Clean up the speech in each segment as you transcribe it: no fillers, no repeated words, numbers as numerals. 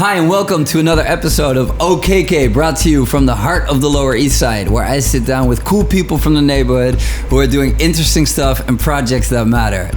Hi and welcome to another episode of OCyCy, brought to you from the heart of the Lower East Side, where I sit down with cool people from the neighborhood who are doing interesting stuff and projects that matter.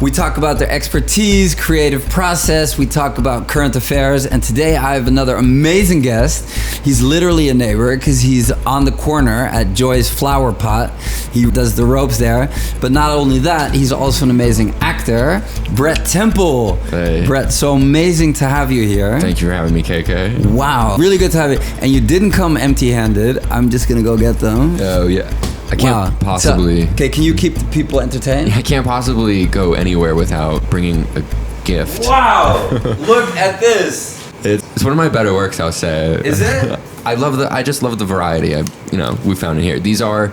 We talk about their expertise, creative process, we talk about current affairs, and today I have another amazing guest. He's literally a neighbor because he's on the corner at Joy's Flower Pot. He does the ropes there, but not only that, he's also an amazing actor, Brett Temple. Hey. Brett, so amazing to have you here. Thank you for having me, KK. Wow, really good to have you. And you didn't come empty-handed. I'm just gonna go get them. Oh, yeah. I can't possibly... Okay, can you keep the people entertained? I can't possibly go anywhere without bringing a gift. Wow, look at this. It's one of my better works, I'll say. Is it? I just love the variety we found in here. These are,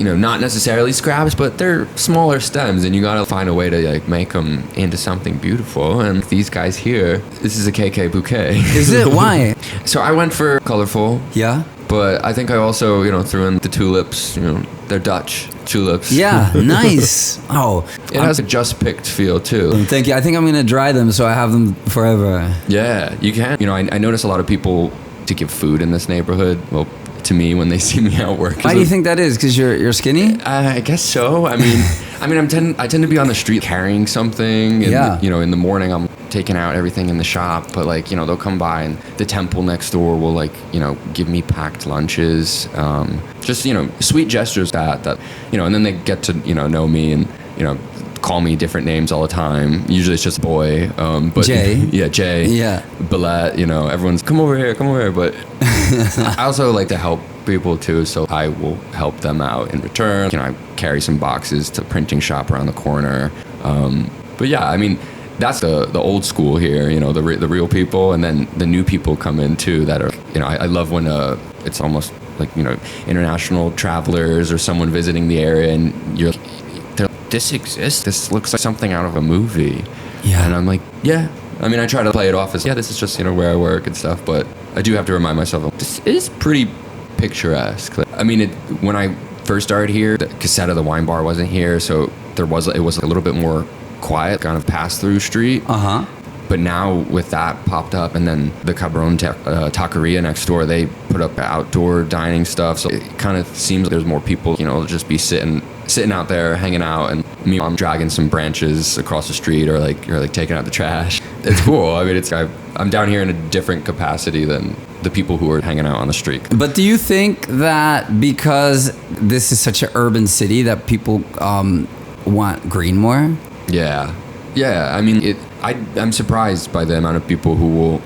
not necessarily scraps, but they're smaller stems, and you gotta find a way to make them into something beautiful. And these guys here, this is a KK bouquet. Is it? Why? So I went for colorful. Yeah. But I think I also, threw in the tulips. They're Dutch tulips. Yeah, nice. Oh, it has a just picked feel too. Thank you. I think I'm gonna dry them so I have them forever. Yeah, you can. I notice a lot of people to give food in this neighborhood. Well, to me when they see me out work. Why do you think that is? Because you're skinny? I guess so. I tend to be on the street carrying something. And, yeah. In the morning I'm taking out everything in the shop, but they'll come by and the temple next door will give me packed lunches. Just sweet gestures that and then they get to know me and call me different names all the time. Usually it's just boy. But Jay. Yeah, Jay. Yeah. Billette, everyone's come over here. But I also like to help people too, so I will help them out in return. I carry some boxes to printing shop around the corner. But yeah, that's the old school here, the real people, and then the new people come in too that are, I love when it's almost like, international travelers or someone visiting the area and they're like, this exists? This looks like something out of a movie. Yeah. And I'm like, yeah. I try to play it off as, this is just, where I work and stuff, but I do have to remind myself, this is pretty picturesque. When I first started here, the cassette of the wine bar wasn't here, so it was a little bit more quiet, kind of pass-through street. Uh-huh. But now with that popped up, and then the Cabron Taqueria next door, they put up outdoor dining stuff, so it kind of seems like there's more people, just be sitting out there, hanging out, and me, I'm dragging some branches across the street or taking out the trash. It's cool. I'm down here in a different capacity than the people who are hanging out on the street. But do you think that because this is such an urban city that people want green more? Yeah. I'm surprised by the amount of people who will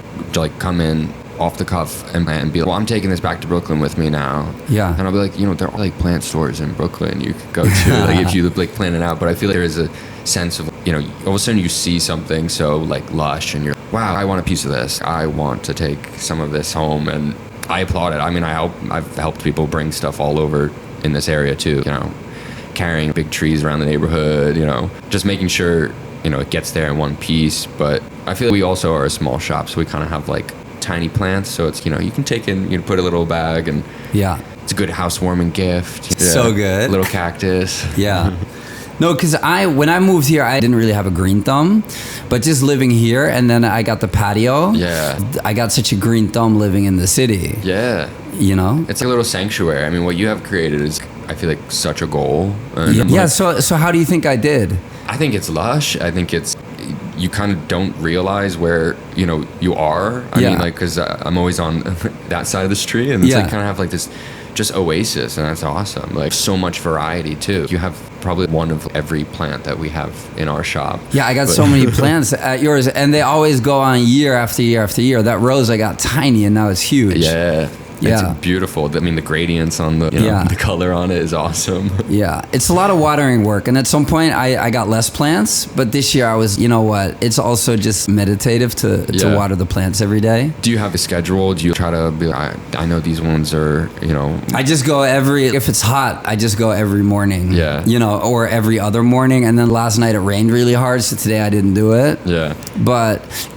come in off the cuff and be like, well, I'm taking this back to Brooklyn with me now. Yeah. And I'll be like, there are plant stores in Brooklyn you could go to if you plan it out. But I feel like there is a sense of, all of a sudden you see something so lush and you're, wow, I want a piece of this. I want to take some of this home, and I applaud it. I've helped people bring stuff all over in this area too, carrying big trees around the neighborhood, just making sure, it gets there in one piece. But I feel like we also are a small shop, so we kind of have tiny plants, so it's, you can take in, put a little bag, and yeah, it's a good housewarming gift. Yeah. So good. A little cactus. Yeah. No, because when I moved here, I didn't really have a green thumb, but just living here, and then I got the patio. Yeah. I got such a green thumb living in the city. Yeah. It's a little sanctuary. What you have created is, I feel like, such a goal. Yeah. So how do you think I did? I think it's lush. I think it's, you kind of don't realize where, you are. Because I'm always on that side of the street, and it's kind of have this just oasis, and that's awesome. So much variety too. You have probably one of every plant that we have in our shop. Yeah, I got so many plants at yours, and they always go on year after year after year. That rose I got tiny, and now it's huge. Yeah. Yeah. It's beautiful. The gradients on the color on it is awesome. Yeah. It's a lot of watering work. And at some point, I got less plants. But this year I was, it's also just meditative to water the plants every day. Do you have a schedule? Do you try to be like, I know these ones are, I just go if it's hot, I just go every morning. Yeah. Or every other morning. And then last night it rained really hard. So today I didn't do it. Yeah.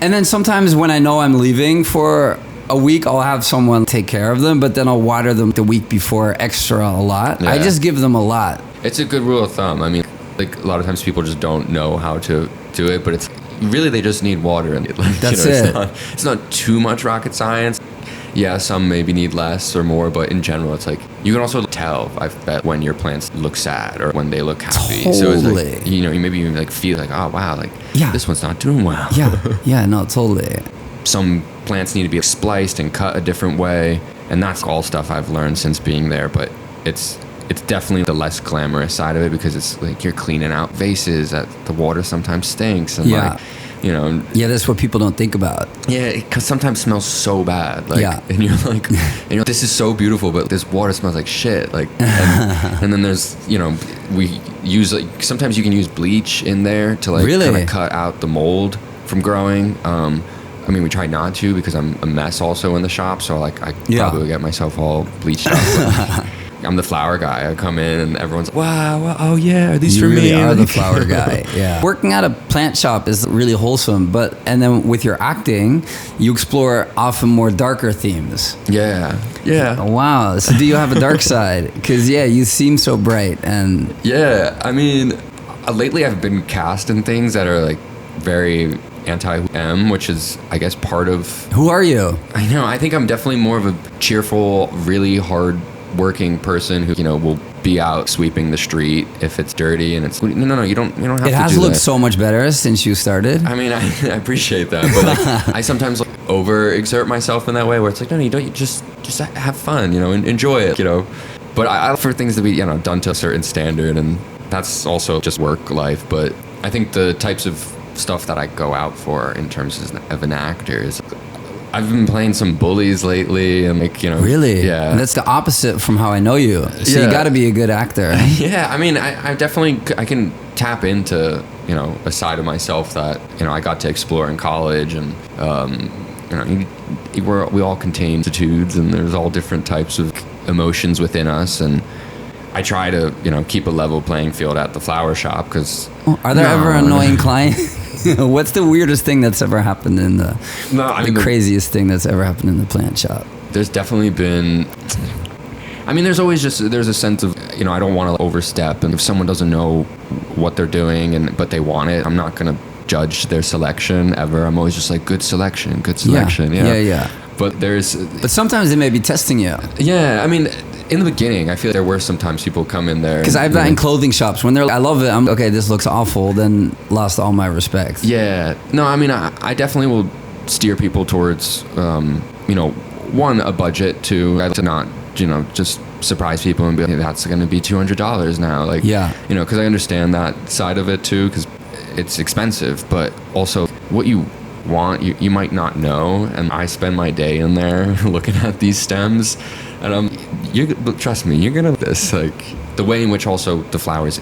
And then sometimes when I know I'm leaving for a week, I'll have someone take care of them, but then I'll water them the week before extra a lot. Yeah. I just give them a lot. It's a good rule of thumb. A lot of times people just don't know how to do it, but it's really they just need water, and like, that's it. It's not too much rocket science. Yeah, some maybe need less or more, but in general, it's like you can also tell, I bet, when your plants look sad or when they look happy. Totally. So it's like, you maybe even like feel like, oh wow, like this one's not doing well. Yeah, no, totally. Some plants need to be spliced and cut a different way, and that's all stuff I've learned since being there. But it's definitely the less glamorous side of it, because it's like you're cleaning out vases that the water sometimes stinks, and like, that's what people don't think about. Yeah, because sometimes it smells so bad. Like, and you're like, this is so beautiful, but this water smells like shit. Like, and then there's, we use like, sometimes you can use bleach in there to like kind of cut out the mold from growing. I mean, we try not to, because I'm a mess also in the shop, so like I probably get myself all bleached up. I'm the flower guy. I come in and everyone's like, wow, oh yeah, are these for me? You really are the flower guy. Yeah. Working at a plant shop is really wholesome, and then with your acting, you explore often more darker themes. Yeah. Wow. So do you have a dark side? Because you seem so bright and. Yeah, I mean, lately I've been cast in things that are like very anti-M, which is, I guess, part of. Who are you? I know. I think I'm definitely more of a cheerful, really hard working person who will be out sweeping the street if it's dirty, and it's no you don't have to do that. It has looked so much better since you started. I mean, I appreciate that, but like, I sometimes like overexert myself in that way, where it's like, no, you don't, you just have fun, enjoy it, but I look for things to be done to a certain standard, and that's also just work life. But I think the types of stuff that I go out for in terms of an actor is, I've been playing some bullies lately, and like, Really? Yeah. And that's the opposite from how I know you. So you got to be a good actor. Yeah. I mean, I definitely, I can tap into, a side of myself that, I got to explore in college, and, we all contain attitudes, and there's all different types of emotions within us. And I try to, keep a level playing field at the flower shop, because. Are there ever annoying clients? What's the weirdest thing that's ever happened in the craziest thing that's ever happened in the plant shop? There's definitely been, I mean, there's always there's a sense of, I don't want to overstep, and if someone doesn't know what they're doing but they want it, I'm not going to judge their selection ever. I'm always just like, good selection. Yeah. But sometimes they may be testing you. Yeah, I mean, in the beginning, I feel like there were sometimes people come in there. Because I've done in clothing shops, when they're like, I love it, I'm okay, this looks awful, then lost all my respect. Yeah. No, I mean, I definitely will steer people towards, one, a budget, two, to not, just surprise people and be like, that's going to be $200 now. Like, because I understand that side of it too, because it's expensive, but also what you want, you might not know. And I spend my day in there looking at these stems, and trust me, you're gonna this, like the way in which also the flowers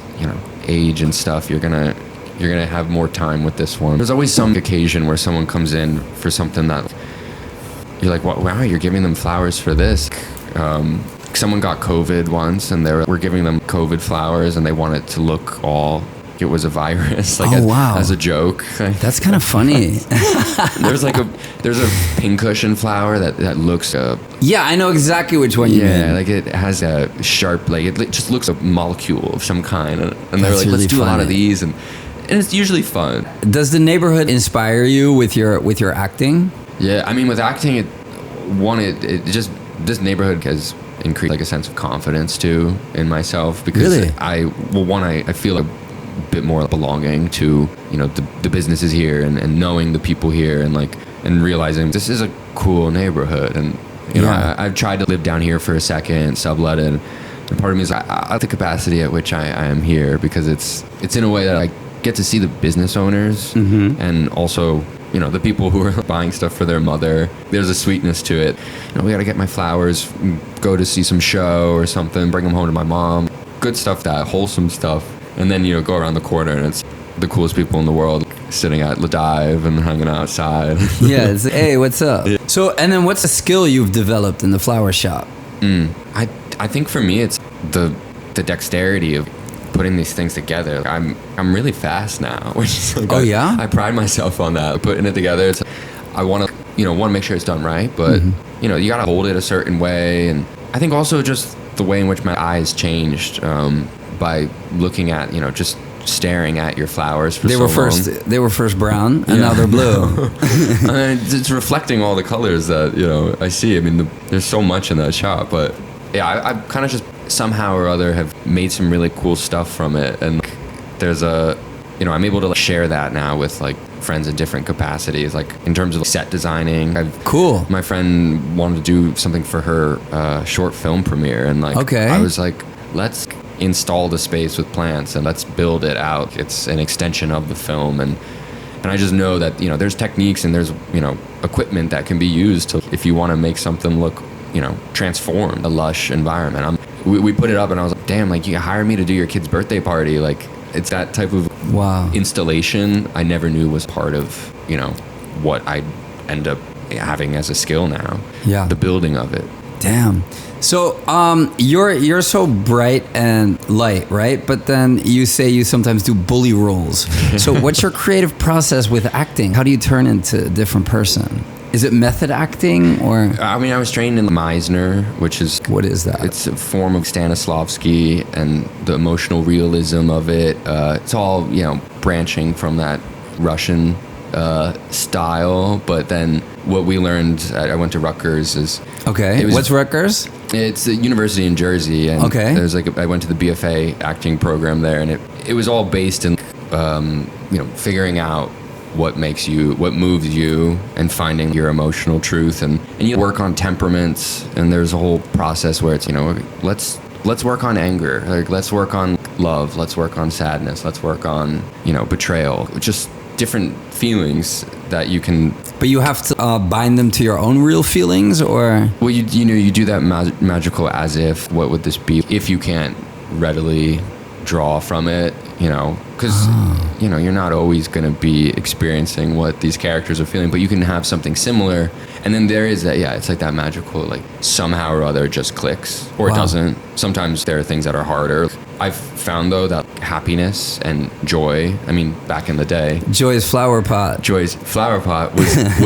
age and stuff, you're gonna have more time with this one. There's always some occasion where someone comes in for something that you're like, wow, you're giving them flowers for this. Someone got COVID once, and we're giving them COVID flowers, and they want it to look all it was a virus, like as a joke. That's kind of funny. There's a pincushion flower that looks yeah, I know exactly which one you mean. Yeah, like it has a sharp, like it just looks a molecule of some kind, and they're like, really, let's do a lot of these, and it's usually fun. Does the neighborhood inspire you with your acting? Yeah, I mean, with acting, it just, this neighborhood has increased like a sense of confidence too in myself, because really? I feel a bit more belonging to the businesses here, and knowing the people here, and realizing this is a cool neighborhood, and I've tried to live down here for a second, sublet it, and part of me is I like the capacity at which I am here, because it's in a way that I get to see the business owners, and also the people who are buying stuff for their mother. There's a sweetness to it. We gotta get my flowers, go to see some show or something, bring them home to my mom. Good stuff, that wholesome stuff. And then go around the corner, and it's the coolest people in the world sitting at La Dive and hanging outside. Yeah, it's hey, what's up? Yeah. So, and then what's a skill you've developed in the flower shop? I think for me it's the dexterity of putting these things together. I'm really fast now, which is like I pride myself on that, putting it together. It's I want to make sure it's done right, but you gotta hold it a certain way, and I think also just the way in which my eyes changed by looking at just staring at your flowers for they so were first long. they were first brown and now they're blue. It's reflecting all the colors that, you know, I see. I mean, there's so much in that shot, but yeah, I kind of just somehow or other have made some really cool stuff from it, and there's you know, I'm able to like share that now with like friends in different capacities, like in terms of set designing. Cool. My friend wanted to do something for her short film premiere, and like I was like, let's install the space with plants and let's build it out. It's an extension of the film, and I just know that, you know, there's techniques and there's, you know, equipment that can be used to, if you want to make something look, you know, transform a lush environment. We put it up and I was like, damn, like you hired me to do your kid's birthday party. Like it's that type of installation I never knew was part of, you know, what I end up having as a skill now. Yeah. The building of it. Damn. So you're so bright and light, right? But then you say you sometimes do bully roles. So what's your creative process with acting? How do you turn into a different person? Is it method acting or? I mean, I was trained in Meisner, which is... What is that? It's a form of Stanislavski and the emotional realism of it. It's all, you know, branching from that Russian style, but then what we learned, I went to Rutgers, is... Okay, what's Rutgers? It's a university in Jersey, and there's like I went to the BFA acting program there, and it was all based in you know, figuring out what moves you, and finding your emotional truth, and you work on temperaments, and there's a whole process where it's, you know, let's work on anger, like let's work on love, let's work on sadness, let's work on, you know, betrayal, just different feelings that you can. But you have to bind them to your own real feelings, or? Well, you know, you do that magical as if, what would this be if you can't readily draw from it, you know, because you know, you're not always going to be experiencing what these characters are feeling, but you can have something similar, and then there is that, yeah, it's like that magical, like somehow or other it just clicks, or it doesn't. Sometimes there are things that are harder. I've found though that happiness and joy, I mean, back in the day, Joy's flower pot was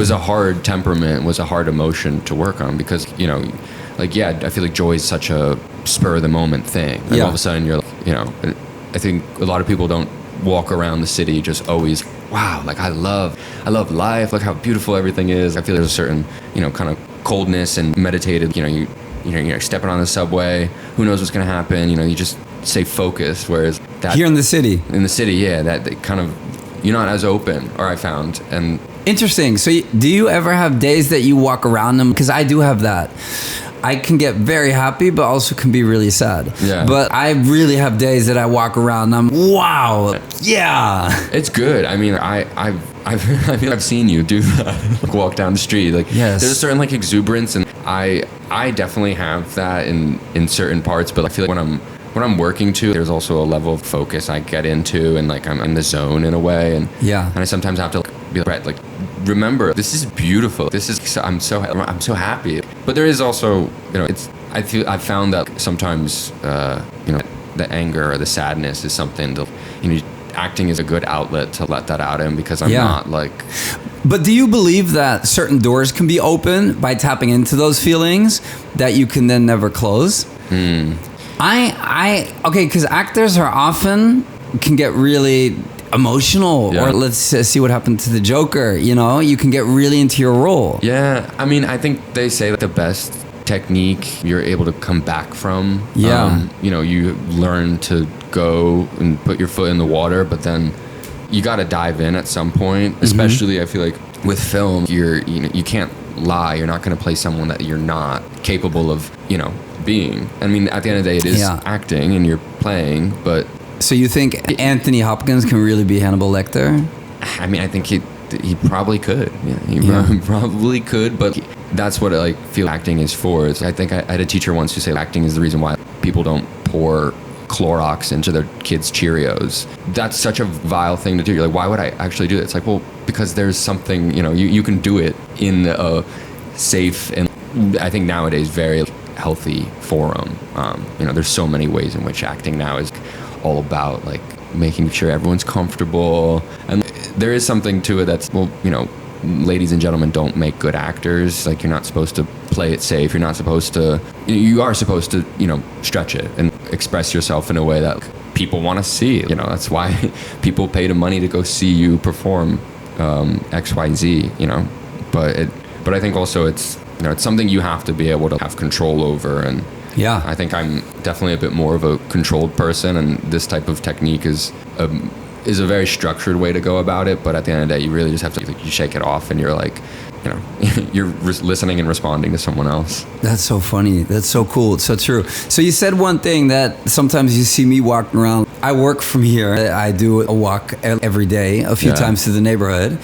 a hard temperament, was a hard emotion to work on, because, you know, like, yeah, I feel like joy is such a spur of the moment thing. And all of a sudden you're like, you know, I think a lot of people don't walk around the city just always, wow, like I love life, look how beautiful everything is. I feel there's a certain, you know, kind of coldness and meditated, you know, you're stepping on the subway, who knows what's going to happen, you know, you just stay focused, whereas that here in the city, yeah, that kind of, you're not as open, or I found. And interesting. So do you ever have days that you walk around them? Because I do have that. I can get very happy, but also can be really sad. Yeah. But I really have days that I walk around and I'm, wow, yeah. It's good. I mean, I've seen you do that. Like, walk down the street. Like, there's a certain like exuberance, and I definitely have that in certain parts. But I feel like when I'm working too, there's also a level of focus I get into, and like I'm in the zone in a way, and I sometimes have to be like, Brett, like, remember, this is beautiful. This is, I'm so happy. But there is also, you know, I've found that sometimes, you know, the anger or the sadness is something to, you know, acting is a good outlet to let that out in, because I'm not like. But do you believe that certain doors can be opened by tapping into those feelings that you can then never close? Okay, because actors are often can get really emotional, or let's see what happened to the Joker, you know, you can get really into your role. Yeah, I mean, I think they say that the best technique you're able to come back from, you know, you learn to go and put your foot in the water, but then you got to dive in at some point, especially I feel like with film, you can't lie, you're not going to play someone that you're not capable of, you know, being. I mean, at the end of the day, it is acting and you're playing, but. So you think Anthony Hopkins can really be Hannibal Lecter? I mean, I think he probably could. Yeah, he probably could, but that's what I feel acting is for. I think I had a teacher once who said acting is the reason why people don't pour Clorox into their kids' Cheerios. That's such a vile thing to do. You're like, why would I actually do that? It's like, well, because there's something, you know, you can do it in a safe and I think nowadays very healthy forum. You know, there's so many ways in which acting now is all about like making sure everyone's comfortable, and there is something to it that's, well, you know, ladies and gentlemen don't make good actors. Like, you're not supposed to play it safe. You're not supposed to, you are supposed to, you know, stretch it and express yourself in a way that people want to see. You know, that's why people pay the money to go see you perform XYZ. You know, but I think also it's something you have to be able to have control over. And yeah, I think I'm definitely a bit more of a controlled person, and this type of technique is a very structured way to go about it. But at the end of the day, you really just have to you shake it off, and you're like, you know, you're listening and responding to someone else. That's so funny. That's so cool. It's so true. So you said one thing that sometimes you see me walking around. I work from here. I do a walk every day, a few times through the neighborhood.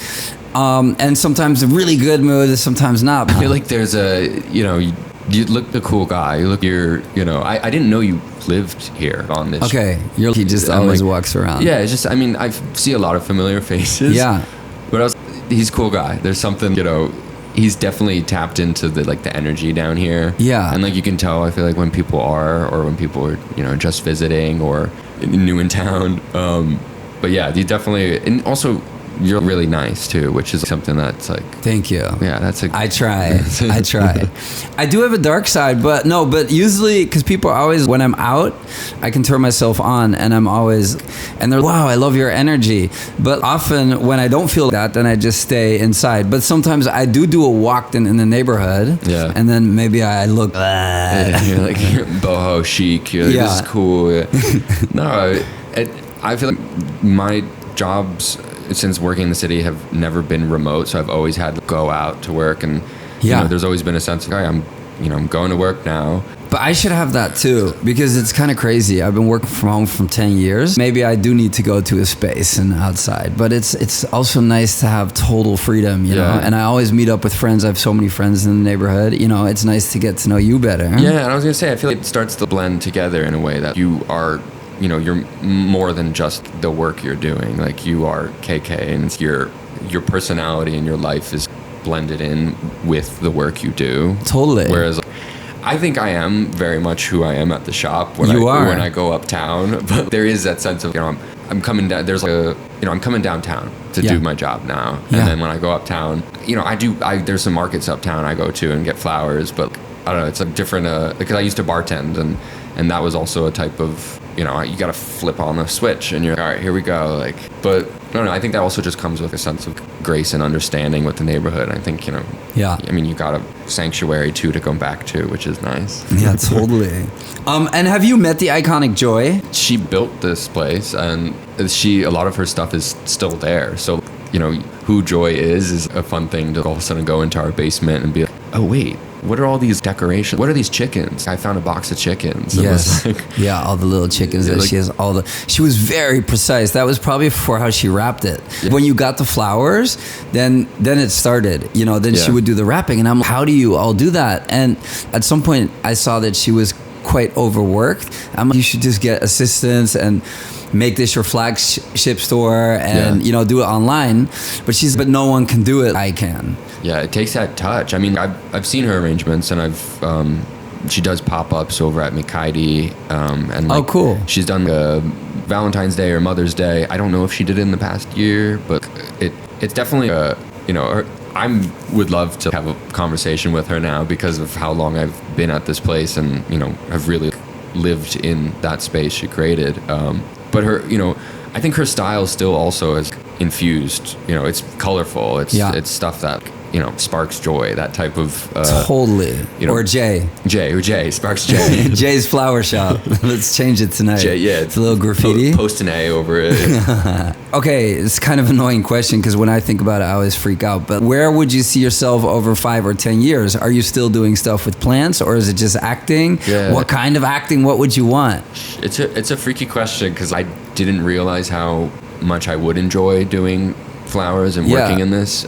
And sometimes a really good mood, sometimes not. I feel like there's you look the cool guy. I didn't know you lived here on this. Okay. He just always walks around. Yeah, it's just, I mean, I see a lot of familiar faces. Yeah. But he's a cool guy. There's something, he's definitely tapped into the energy down here. Yeah. And you can tell, I feel like when people are just visiting or new in town. But yeah, you definitely, and also you're really nice too, which is something that's like. Thank you. Yeah, I try. I do have a dark side, but usually, because people are always, when I'm out, I can turn myself on, and they're, wow, I love your energy. But often when I don't feel that, then I just stay inside. But sometimes I do a walk in the neighborhood, and then maybe I look. You're like boho chic. You're like, this is cool. No, I feel like my jobs, since working in the city, have never been remote, so I've always had to go out to work, and there's always been a sense of, hey, I'm going to work now. But I should have that too, because it's kind of crazy. I've been working from home for 10 years. Maybe I do need to go to a space and outside, but it's also nice to have total freedom, you know. And I always meet up with friends. I have so many friends in the neighborhood. You know, it's nice to get to know you better. Yeah, and I was gonna say, I feel like it starts to blend together in a way that you are. You're more than just the work you're doing. Like, you are KK, and your personality and your life is blended in with the work you do. Totally. Whereas I think I am very much who I am at the shop when I go uptown. But there is that sense of, I'm coming down. There's I'm coming downtown to do my job now. And then when I go uptown, there's some markets uptown I go to and get flowers. But I don't know, it's a different, because I used to bartend, and that was also a type of, you got to flip on the switch, and you're like, all right, here we go. But I don't know, I think that also just comes with a sense of grace and understanding with the neighborhood. I think, I mean, you got a sanctuary too to come back to, which is nice. Yeah, totally. And have you met the iconic Joy? She built this place, and a lot of her stuff is still there. So, who Joy is a fun thing to all of a sudden go into our basement and be like, oh, wait, what are all these decorations? What are these chickens? I found a box of chickens. Yes. All the little chickens that she has. She was very precise. That was probably for how she wrapped it. Yeah. When you got the flowers, then it started. Then she would do the wrapping, and I'm like, how do you all do that? And at some point, I saw that she was quite overworked. I'm like, you should just get assistants and make this your flagship store and do it online. But no one can do it. I can. Yeah, it takes that touch. I mean, I've seen her arrangements, and she does pop-ups over at Mikaidi, and cool. She's done Valentine's Day or Mother's Day. I don't know if she did it in the past year, but it's definitely I would love to have a conversation with her now because of how long I've been at this place, and have really lived in that space she created. But her, I think her style still also is infused. It's colorful. It's stuff that sparks joy. That type of totally. Or Jay sparks Jay. Jay's flower shop. Let's change it tonight. Jay, yeah, it's a little graffiti. Post an A over it. Okay, it's kind of an annoying question because when I think about it, I always freak out. But where would you see yourself over 5 or 10 years? Are you still doing stuff with plants, or is it just acting? Yeah. What kind of acting? What would you want? It's a freaky question because I didn't realize how much I would enjoy doing flowers and working in this.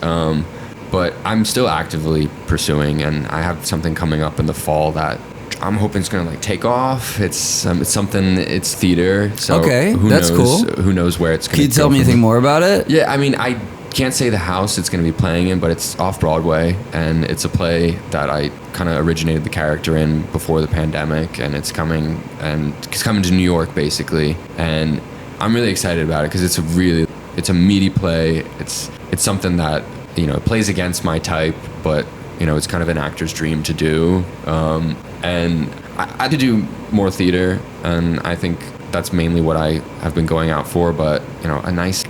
But I'm still actively pursuing, and I have something coming up in the fall that I'm hoping it's going to take off. It's something. It's theater. So okay, that's cool. Who knows where it's going to go. Can you tell me anything more about it? Yeah, I mean, I can't say the house it's going to be playing in, but it's off Broadway, and it's a play that I kind of originated the character in before the pandemic, and it's coming to New York basically, and I'm really excited about it because it's a meaty play. It's something that it plays against my type, but it's kind of an actor's dream to do. And I had to do more theater, and I think that's mainly what I have been going out for. But, you know, a nice,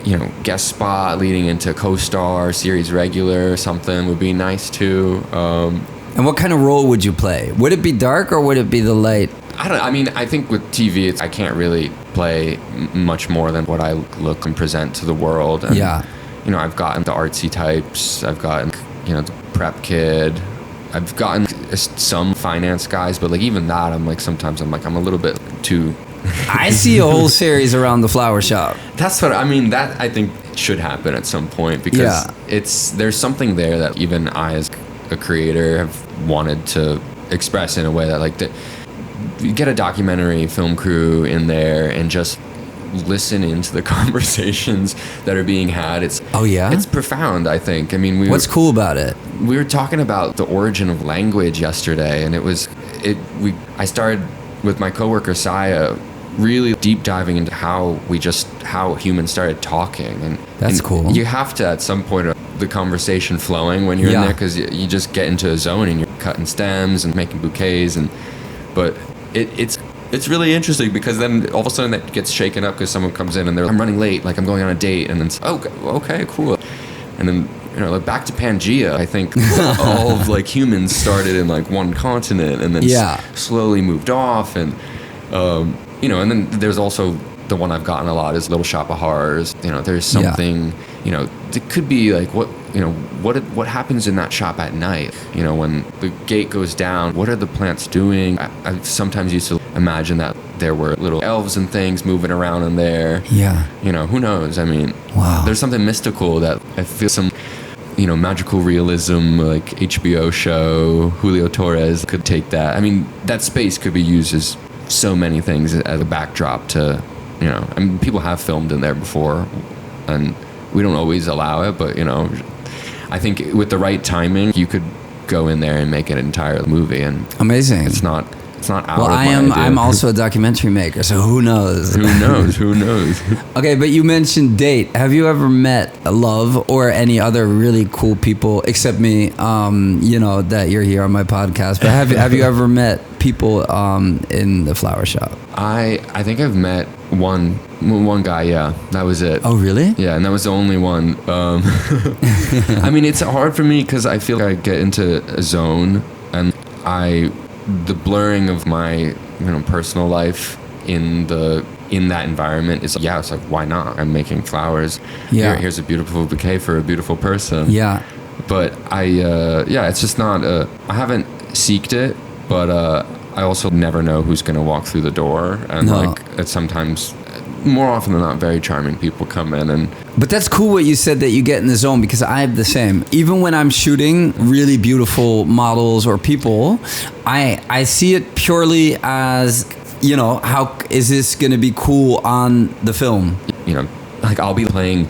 you know, guest spot leading into co-star, series regular, something would be nice too. And what kind of role would you play? Would it be dark or would it be the light? I mean, I think with TV, I can't really play much more than what I look and present to the world. And, you know, I've gotten the artsy types. I've gotten, you know, the prep kid. I've gotten some finance guys, but like even that, I'm like, sometimes I'm a little bit too... I see a whole series around the flower shop. That's what I mean. That I think should happen at some point, because there's something there that even I, as a creator, have wanted to express in a way that, like, you get a documentary film crew in there and just listen into the conversations that are being had. It's profound, I think. I mean, what's cool about it? We were talking about the origin of language yesterday, and I started with my coworker Saya really deep diving into how humans started talking, and that's cool. You have to, at some point, the conversation flowing when you're in there, because you just get into a zone and you're cutting stems and making bouquets, but it's really interesting, because then all of a sudden that gets shaken up because someone comes in and they're like, I'm running late, like I'm going on a date, and then it's, oh, okay, cool. And then, you know, like back to Pangea, I think all of like humans started in like one continent and then slowly moved off, and you know, and then there's also the one I've gotten a lot is Little Shop of Horrors. You know, there's something, you know, it could be like what happens in that shop at night, you know, when the gate goes down, what are the plants doing? I sometimes used to imagine that there were little elves and things moving around in there. You know, who knows? I mean, there's something mystical that I feel some, you know, magical realism, like HBO show, Julio Torres could take that. I mean, that space could be used as so many things as a backdrop to, you know, I mean, people have filmed in there before, and we don't always allow it, but, you know, I think with the right timing, you could go in there and make an entire movie. And amazing. It's not out of my idea. I'm also a documentary maker, so who knows? Who knows? Okay, but you mentioned date. Have you ever met love or any other really cool people, except me, you know, that you're here on my podcast, but have you ever met people in the flower shop? I think I've met one guy, that was it. Oh, really? Yeah, and that was the only one. I mean, it's hard for me because I feel like I get into a zone, and the blurring of my, you know, personal life in that environment is, it's like, why not? I'm making flowers. Here's a beautiful bouquet for a beautiful person. But it's just not I haven't seeked it, but I also never know who's going to walk through the door, and like, it's sometimes, more often than not, very charming people come in. But that's cool what you said, that you get in the zone, because I have the same. Even when I'm shooting really beautiful models or people, I see it purely as, you know, how is this going to be cool on the film? You know, like I'll be playing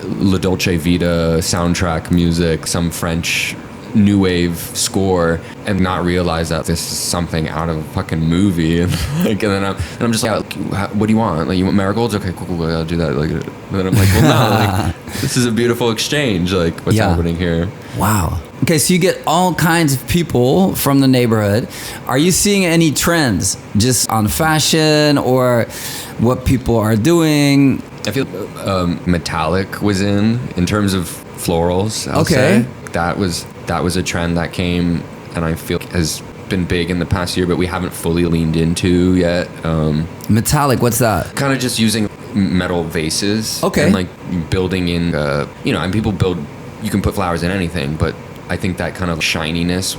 La Dolce Vita soundtrack music, some French new wave score, and not realize that this is something out of a fucking movie, and then I'm just like, what do you want? Like, you want marigolds? Okay, cool, I'll do that. Like, and then I'm like, well, no, like, this is a beautiful exchange. Like, what's happening here? Wow. Okay, so you get all kinds of people from the neighborhood. Are you seeing any trends just on fashion or what people are doing? I feel metallic was in terms of florals. I'll say that was a trend that came, and I feel has been big in the past year, but we haven't fully leaned into yet. Metallic, what's that? Kind of just using metal vases. Okay. And like building in, you know, and people you can put flowers in anything, but I think that kind of shininess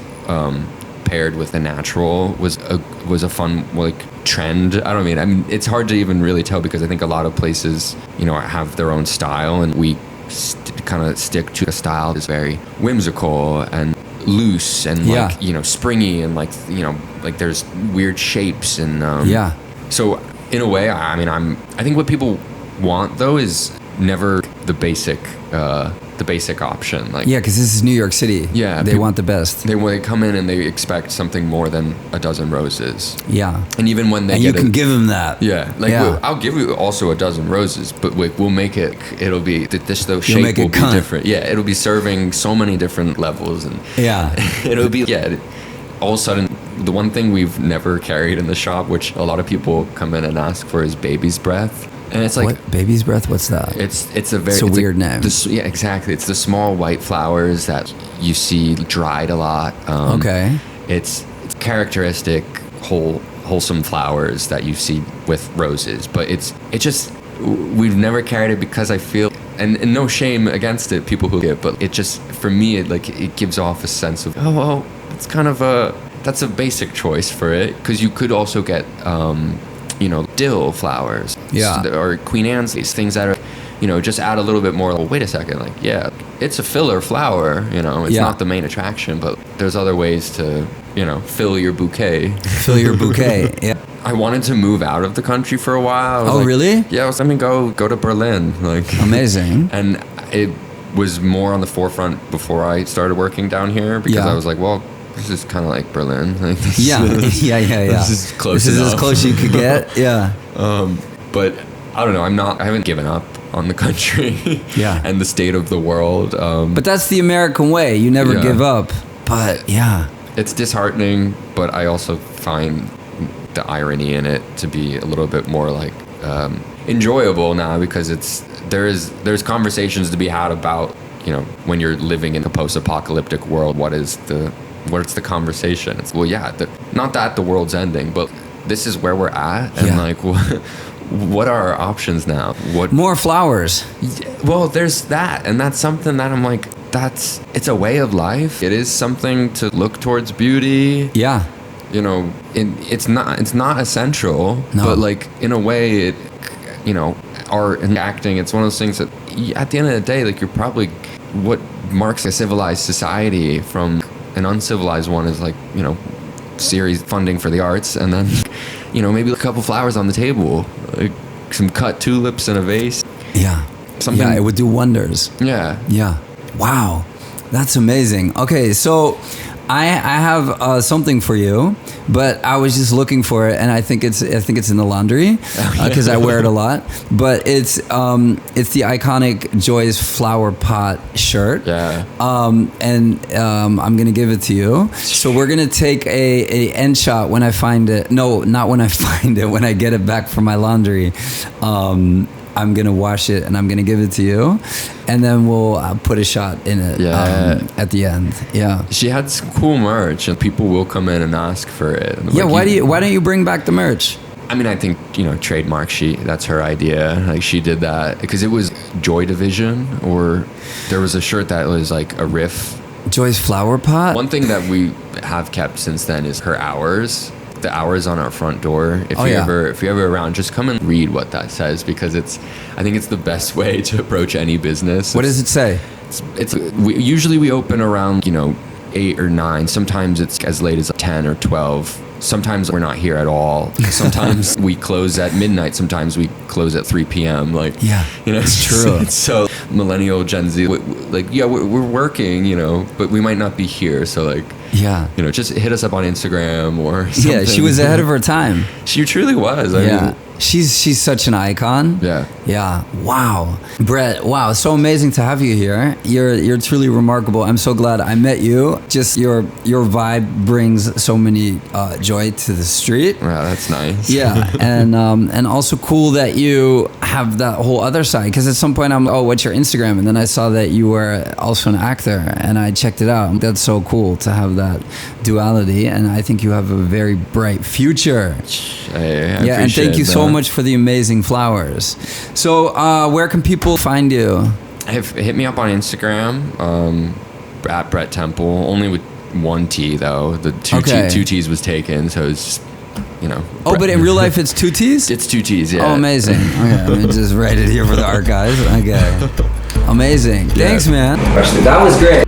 paired with the natural was a fun, like, trend. I mean, it's hard to even really tell, because I think a lot of places, you know, have their own style, and we kind of stick to a style that's very whimsical and loose and like, you know, springy, and like, you know, like there's weird shapes, and so in a way, I mean, I think what people want though is never the basic option. Like, because this is New York City. They want the best. They come in and they expect something more than a dozen roses. And even when they you can give them that. I'll give you also a dozen roses, but we'll make it. It'll be the shape will be different. It'll be serving so many different levels, and it'll be all of a sudden The one thing we've never carried in the shop, which a lot of people come in and ask for, is baby's breath. And it's like, what? Baby's breath? What's that? It's a weird name. Yeah, exactly. It's the small white flowers that you see dried a lot. Okay. It's characteristic wholesome flowers that you see with roses, but we've never carried it because I feel, and no shame against it, people who get, but it just, for me, it gives off a sense of, oh well, it's kind of that's a basic choice for it, because you could also get dill flowers, or Queen Anne's, these things that are, just add a little bit more. Wait a second, it's a filler flower, it's not the main attraction, but there's other ways to, fill your bouquet. Fill your bouquet. Yeah. I wanted to move out of the country for a while. Oh, really? Yeah, go to Berlin. Amazing. And it was more on the forefront before I started working down here, because I was like, well, this is kind of like Berlin. Yeah. This is close enough. This is as close as you could get. Yeah. But I don't know. I haven't given up on the country. Yeah. And the state of the world. But that's the American way. You never give up. But yeah. It's disheartening, but I also find the irony in it to be a little bit more enjoyable now, because there's conversations to be had about, when you're living in a post-apocalyptic world, what's the conversation? It's, not that the world's ending, but this is where we're at, and what are our options now? What more flowers? Well, there's that, and that's something that I'm like, it's a way of life. It is something to look towards beauty. Yeah. It's not essential, no. But in a way, art and acting, it's one of those things that at the end of the day, you're probably, what marks a civilized society from an uncivilized one is series funding for the arts, and then maybe a couple flowers on the table, some cut tulips in a vase. Yeah. Something. Yeah, it would do wonders. Yeah. Yeah. Wow. That's amazing. Okay, so I have something for you, but I was just looking for it, and I think it's in the laundry because I wear it a lot. But it's the iconic Joy's flower pot shirt. Yeah. And I'm gonna give it to you. So we're gonna take a end shot when I find it. No, not when I find it. When I get it back from my laundry. I'm going to wash it and I'm going to give it to you. And then we'll put a shot in it at the end. Yeah. She had some cool merch and people will come in and ask for it. Yeah, why don't you bring back the merch? I mean, I think, trademark, that's her idea. She did that because it was Joy Division, or there was a shirt that was a riff. Joy's flower pot? One thing that we have kept since then is her hours. The hours on our front door. If you're ever around, just come and read what that says, because I think it's the best way to approach any business. What does it say? Usually we open around 8 or 9. Sometimes it's as late as 10 or 12. Sometimes we're not here at all. Sometimes we close at midnight. Sometimes we close at 3 p.m. It's true. It's so millennial, Gen Z. We're working, but we might not be here. So just hit us up on Instagram or something. Yeah, she was ahead of her time. She truly was. I mean, she's such an icon. Yeah. Yeah. Wow. Brett, wow, so amazing to have you here. You're truly remarkable. I'm so glad I met you. Just your vibe brings so many joy to the street. Wow, that's nice. Yeah. And also cool that you have that whole other side, because at some point I'm, what's your Instagram? And then I saw that you were also an actor and I checked it out. That's so cool to have that duality, and I think you have a very bright future. I and thank you so much for the amazing flowers. So where can people find you? Hit me up on Instagram at Brett Temple, only with one T though. The two T's was taken, so it's Oh, but in real life it's 2 T's? It's 2 T's, yeah. Oh, amazing. Okay, let me just write it here for the archives. Okay. Amazing. Thanks, man. That was great.